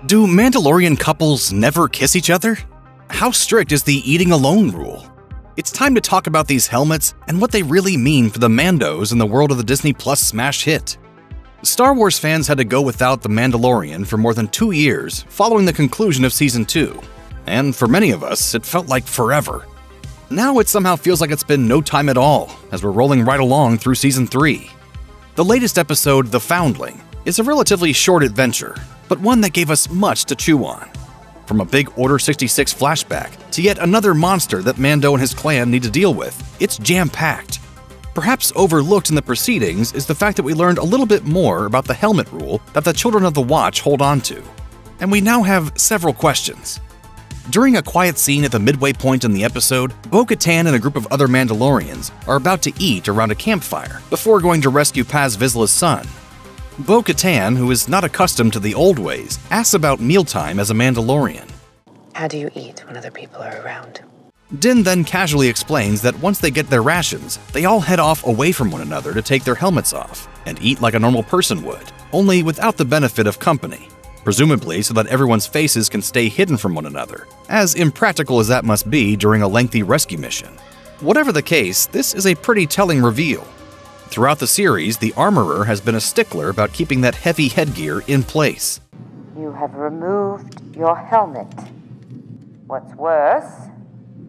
Do Mandalorian couples never kiss each other? How strict is the eating alone rule? It's time to talk about these helmets and what they really mean for the Mandos in the world of the Disney Plus smash hit. Star Wars fans had to go without The Mandalorian for more than 2 years following the conclusion of Season 2, and for many of us, it felt like forever. Now it somehow feels like it's been no time at all, as we're rolling right along through Season 3. The latest episode, The Foundling, is a relatively short adventure, but one that gave us much to chew on. From a big Order 66 flashback to yet another monster that Mando and his clan need to deal with, it's jam-packed. Perhaps overlooked in the proceedings is the fact that we learned a little bit more about the helmet rule that the Children of the Watch hold on to. And we now have several questions. During a quiet scene at the midway point in the episode, Bo-Katan and a group of other Mandalorians are about to eat around a campfire before going to rescue Paz Vizsla's son. Bo-Katan, who is not accustomed to the old ways, asks about mealtime as a Mandalorian. How do you eat when other people are around? Din then casually explains that once they get their rations, they all head off away from one another to take their helmets off and eat like a normal person would, only without the benefit of company, presumably so that everyone's faces can stay hidden from one another, as impractical as that must be during a lengthy rescue mission. Whatever the case, this is a pretty telling reveal. Throughout the series, the armorer has been a stickler about keeping that heavy headgear in place. You have removed your helmet. What's worse,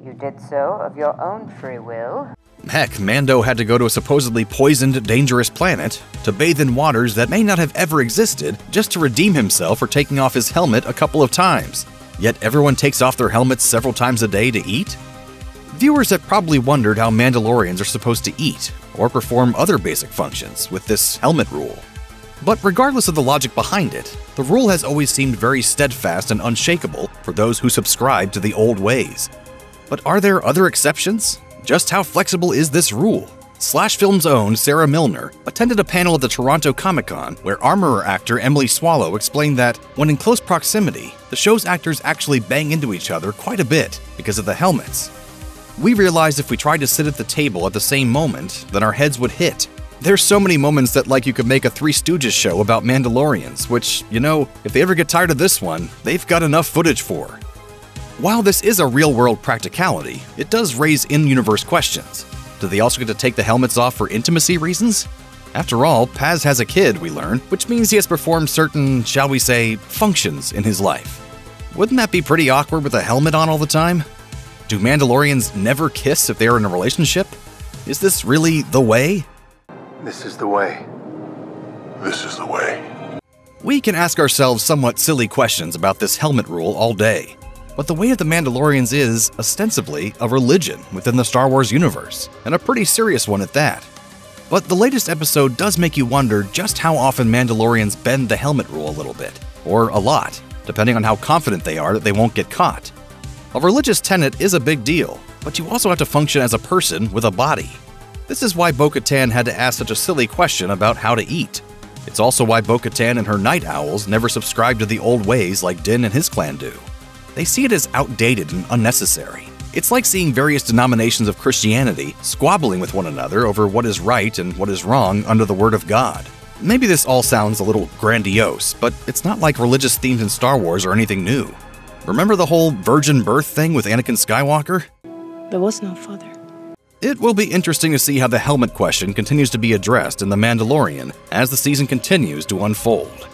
you did so of your own free will. Heck, Mando had to go to a supposedly poisoned, dangerous planet to bathe in waters that may not have ever existed just to redeem himself for taking off his helmet a couple of times. Yet everyone takes off their helmets several times a day to eat? Viewers have probably wondered how Mandalorians are supposed to eat or perform other basic functions with this helmet rule. But regardless of the logic behind it, the rule has always seemed very steadfast and unshakable for those who subscribe to the old ways. But are there other exceptions? Just how flexible is this rule? SlashFilm's own Sarah Milner attended a panel at the Toronto Comic-Con where armorer actor Emily Swallow explained that, when in close proximity, the show's actors actually bang into each other quite a bit because of the helmets. We realized if we tried to sit at the table at the same moment, then our heads would hit. There's so many moments that you could make a Three Stooges show about Mandalorians, which, if they ever get tired of this one, they've got enough footage for. While this is a real-world practicality, it does raise in-universe questions. Do they also get to take the helmets off for intimacy reasons? After all, Paz has a kid, we learn, which means he has performed certain, shall we say, functions in his life. Wouldn't that be pretty awkward with a helmet on all the time? Do Mandalorians never kiss if they are in a relationship? Is this really the way? This is the way. This is the way. We can ask ourselves somewhat silly questions about this helmet rule all day. But the way of the Mandalorians is, ostensibly, a religion within the Star Wars universe, and a pretty serious one at that. But the latest episode does make you wonder just how often Mandalorians bend the helmet rule a little bit, or a lot, depending on how confident they are that they won't get caught. A religious tenet is a big deal, but you also have to function as a person with a body. This is why Bo-Katan had to ask such a silly question about how to eat. It's also why Bo-Katan and her night owls never subscribe to the old ways like Din and his clan do. They see it as outdated and unnecessary. It's like seeing various denominations of Christianity squabbling with one another over what is right and what is wrong under the Word of God. Maybe this all sounds a little grandiose, but it's not like religious themes in Star Wars are anything new. Remember the whole virgin birth thing with Anakin Skywalker? There was no father. It will be interesting to see how the helmet question continues to be addressed in The Mandalorian as the season continues to unfold.